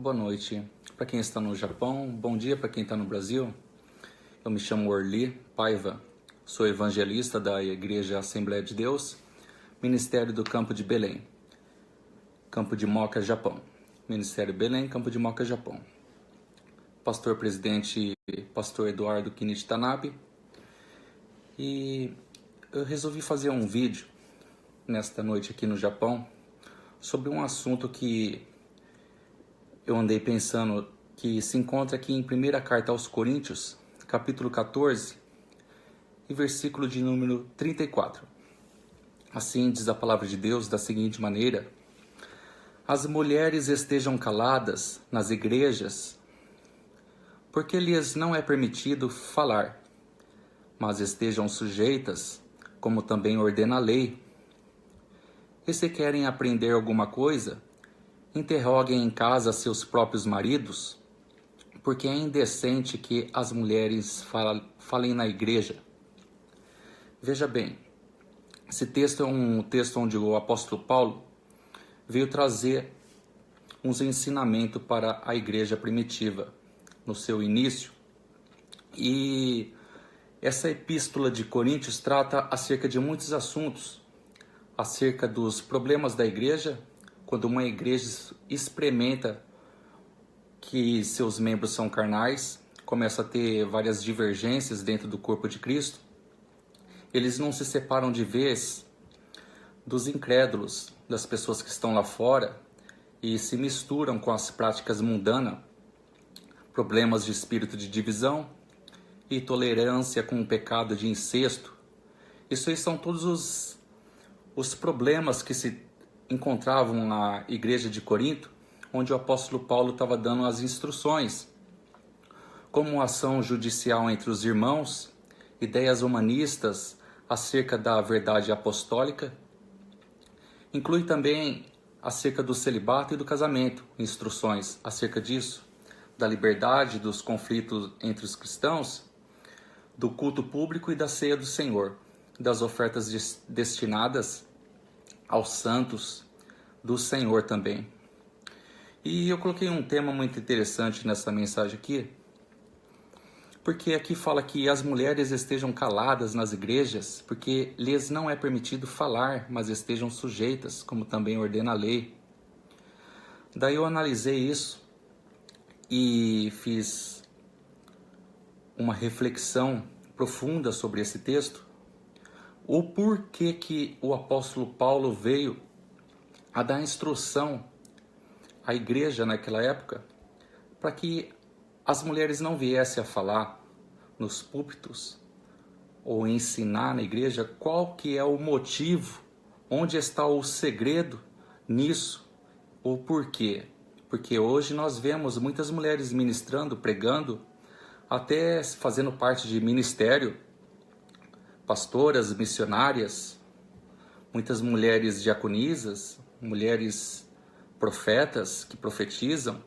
Boa noite para quem está no Japão, bom dia para quem está no Brasil. Eu me chamo Orli Paiva, sou evangelista da Igreja Assembleia de Deus, Ministério do Campo de Belém, Campo de Moca, Japão. Ministério Belém, Campo de Moca, Japão. Pastor presidente, pastor Eduardo Kinichi Tanabe. E eu resolvi fazer um vídeo nesta noite aqui no Japão sobre um assunto que eu andei pensando, que se encontra aqui em 1ª Carta aos Coríntios, capítulo 14, e versículo de número 34. Assim diz a palavra de Deus da seguinte maneira: as mulheres estejam caladas nas igrejas, porque lhes não é permitido falar, mas estejam sujeitas, como também ordena a lei. E se querem aprender alguma coisa, interroguem em casa seus próprios maridos, porque é indecente que as mulheres falem na igreja. Veja bem, esse texto é um texto onde o apóstolo Paulo veio trazer uns ensinamentos para a igreja primitiva, no seu início. E essa epístola de Coríntios trata acerca de muitos assuntos, acerca dos problemas da igreja, quando uma igreja experimenta que seus membros são carnais, começa a ter várias divergências dentro do corpo de Cristo. Eles não se separam de vez dos incrédulos, das pessoas que estão lá fora, e se misturam com as práticas mundanas, problemas de espírito de divisão e tolerância com o pecado de incesto. Isso aí são todos os problemas que se encontravam na igreja de Corinto, onde o apóstolo Paulo estava dando as instruções, como ação judicial entre os irmãos, ideias humanistas acerca da verdade apostólica. Inclui também acerca do celibato e do casamento, instruções acerca disso, da liberdade, dos conflitos entre os cristãos, do culto público e da ceia do Senhor, das ofertas destinadas aos santos do Senhor também. E eu coloquei um tema muito interessante nessa mensagem aqui, porque aqui fala que as mulheres estejam caladas nas igrejas, porque lhes não é permitido falar, mas estejam sujeitas, como também ordena a lei. Daí eu analisei isso e fiz uma reflexão profunda sobre esse texto, o porquê que o apóstolo Paulo veio a dar instrução à igreja naquela época, para que as mulheres não viessem a falar nos púlpitos ou ensinar na igreja. Qual que é o motivo, onde está o segredo nisso, o porquê? Porque hoje nós vemos muitas mulheres ministrando, pregando, até fazendo parte de ministério, pastoras, missionárias, muitas mulheres diaconisas, mulheres profetas que profetizam,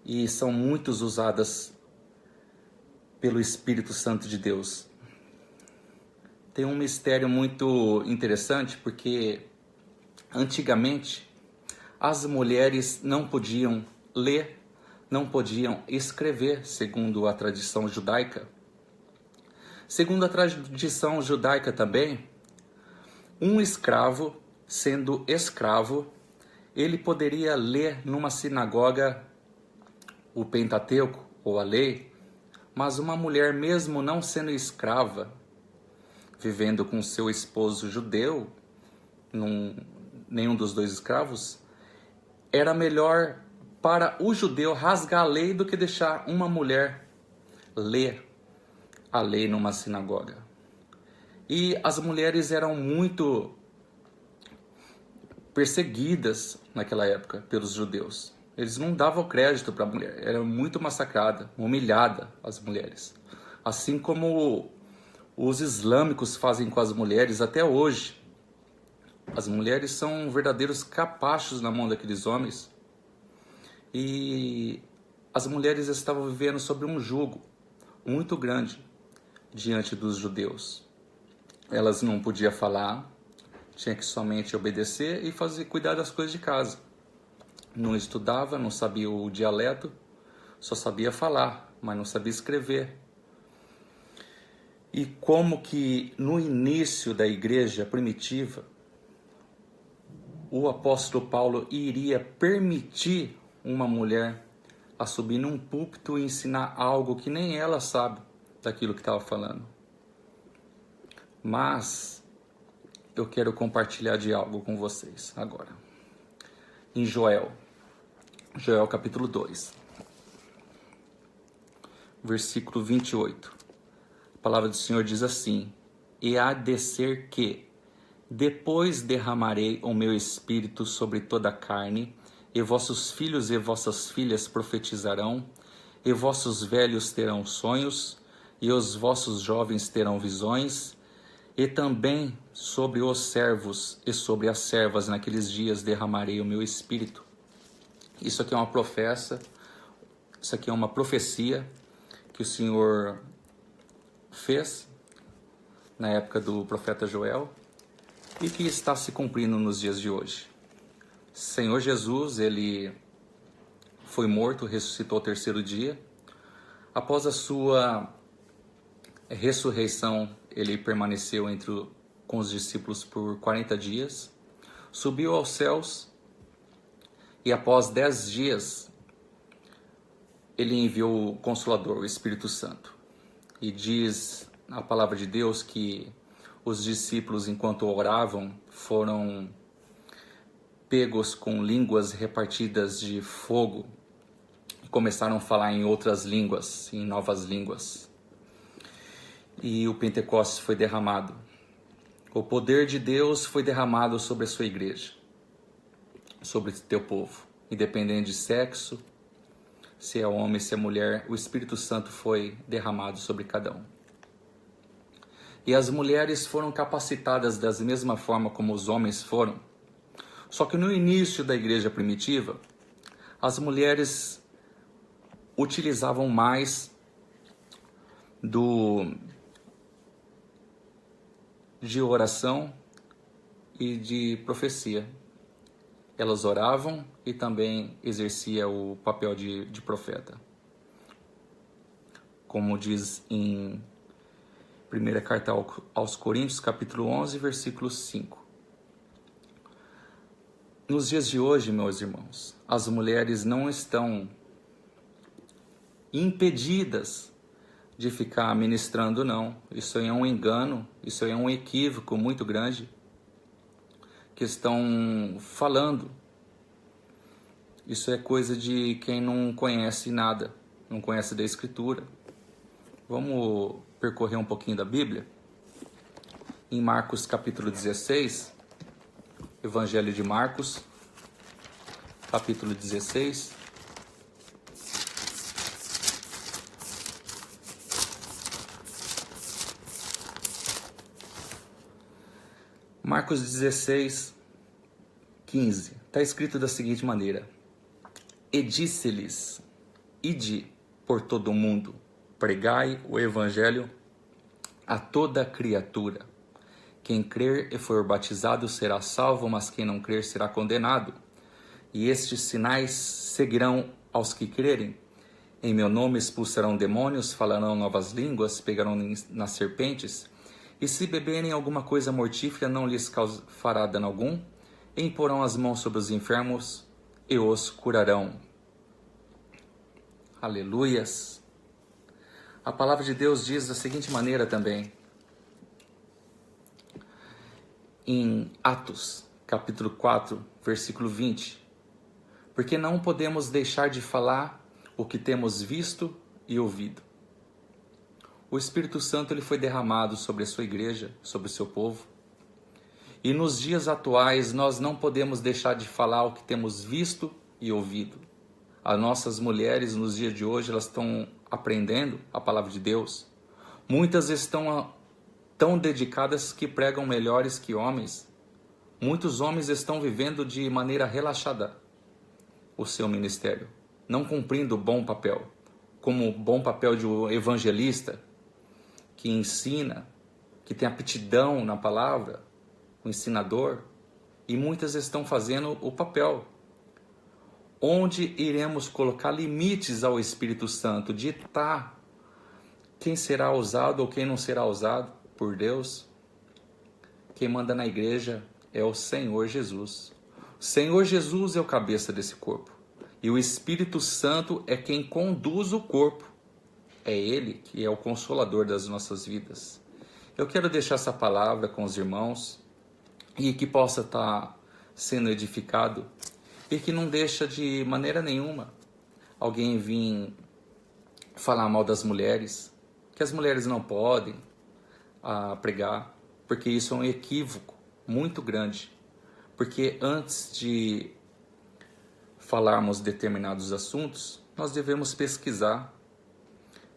e são muitos usadas pelo Espírito Santo de Deus. Tem um mistério muito interessante, porque antigamente as mulheres não podiam ler, não podiam escrever, segundo a tradição judaica. Segundo a tradição judaica também, um escravo, sendo escravo, ele poderia ler numa sinagoga o Pentateuco, ou a lei, mas uma mulher, mesmo não sendo escrava, vivendo com seu esposo judeu, nenhum dos dois escravos, era melhor para o judeu rasgar a lei do que deixar uma mulher ler a lei numa sinagoga. E as mulheres eram muito perseguidas naquela época pelos judeus. Eles não davam crédito para a mulher, era muito massacrada, humilhada as mulheres. Assim como os islâmicos fazem com as mulheres até hoje. As mulheres são verdadeiros capachos na mão daqueles homens. E as mulheres estavam vivendo sob um jugo muito grande diante dos judeus. Elas não podiam falar, tinha que somente obedecer e cuidar das coisas de casa. não estudava, não sabia o dialeto, só sabia falar, mas não sabia escrever. E como que no início da igreja primitiva, o apóstolo Paulo iria permitir uma mulher a subir num púlpito e ensinar algo que nem ela sabe daquilo que estava falando. Mas eu quero compartilhar de algo com vocês agora. Em Joel capítulo 2, versículo 28. A palavra do Senhor diz assim: E há de ser que depois derramarei o meu espírito sobre toda a carne, e vossos filhos e vossas filhas profetizarão, e vossos velhos terão sonhos, e os vossos jovens terão visões, e também sobre os servos e sobre as servas naqueles dias derramarei o meu espírito. Isso aqui é uma profecia que o Senhor fez na época do profeta Joel e que está se cumprindo nos dias de hoje. Senhor Jesus, ele foi morto, ressuscitou ao terceiro dia. Após a sua ressurreição, ele permaneceu com os discípulos por 40 dias, subiu aos céus e após 10 dias ele enviou o Consolador, o Espírito Santo. E diz a palavra de Deus que os discípulos, enquanto oravam, foram pegos com línguas repartidas de fogo e começaram a falar em outras línguas, em novas línguas. E o Pentecostes foi derramado. O poder de Deus foi derramado sobre a sua igreja, sobre o teu povo. Independente de sexo, se é homem, se é mulher, o Espírito Santo foi derramado sobre cada um. E as mulheres foram capacitadas da mesma forma como os homens foram. Só que no início da igreja primitiva, as mulheres utilizavam mais de oração e de profecia. Elas oravam e também exerciam o papel de profeta. Como diz em 1ª carta aos Coríntios, capítulo 11, versículo 5. Nos dias de hoje, meus irmãos, as mulheres não estão impedidas de ficar ministrando, não. Isso é um engano, isso é um equívoco muito grande que estão falando. Isso é coisa de quem não conhece nada, não conhece da Escritura. Vamos percorrer um pouquinho da Bíblia. Em Marcos capítulo 16, Evangelho de Marcos, capítulo 16. Marcos 16, 15. Está escrito da seguinte maneira: E disse-lhes: Ide por todo o mundo, pregai o evangelho a toda criatura. Quem crer e for batizado será salvo, mas quem não crer será condenado. E estes sinais seguirão aos que crerem. Em meu nome expulsarão demônios, falarão novas línguas, pegarão nas serpentes, e se beberem alguma coisa mortífera não lhes fará dano algum, e imporão as mãos sobre os enfermos e os curarão. Aleluias! A palavra de Deus diz da seguinte maneira também, em Atos, capítulo 4, versículo 20. Porque não podemos deixar de falar o que temos visto e ouvido. O Espírito Santo ele foi derramado sobre a sua igreja, sobre o seu povo. E nos dias atuais nós não podemos deixar de falar o que temos visto e ouvido. As nossas mulheres nos dias de hoje elas estão aprendendo a palavra de Deus. Muitas estão tão dedicadas que pregam melhores que homens. Muitos homens estão vivendo de maneira relaxada o seu ministério, não cumprindo o bom papel, como o bom papel de um evangelista que ensina, que tem aptidão na palavra, o ensinador, e muitas estão fazendo o papel. Onde iremos colocar limites ao Espírito Santo, ditar quem será usado ou quem não será usado por Deus? Quem manda na igreja é o Senhor Jesus. O Senhor Jesus é o cabeça desse corpo. E o Espírito Santo é quem conduz o corpo. É Ele que é o consolador das nossas vidas. Eu quero deixar essa palavra com os irmãos e que possa estar sendo edificado e que não deixa de maneira nenhuma alguém vir falar mal das mulheres, que as mulheres não podem pregar, porque isso é um equívoco muito grande. Porque antes de falarmos determinados assuntos, nós devemos pesquisar,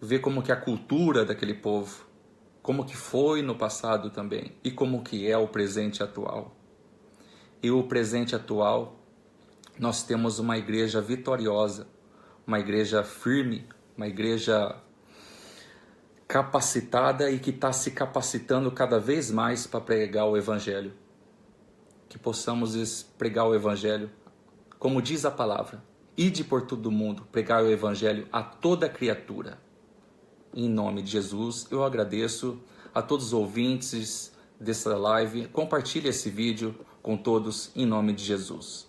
ver como que é a cultura daquele povo, como que foi no passado também, e como que é o presente atual. E o presente atual, nós temos uma igreja vitoriosa, uma igreja firme, uma igreja capacitada e que está se capacitando cada vez mais para pregar o Evangelho. Que possamos pregar o Evangelho, como diz a palavra, ide por todo mundo, pregar o Evangelho a toda criatura. Em nome de Jesus, eu agradeço a todos os ouvintes dessa live. Compartilhe esse vídeo com todos, em nome de Jesus.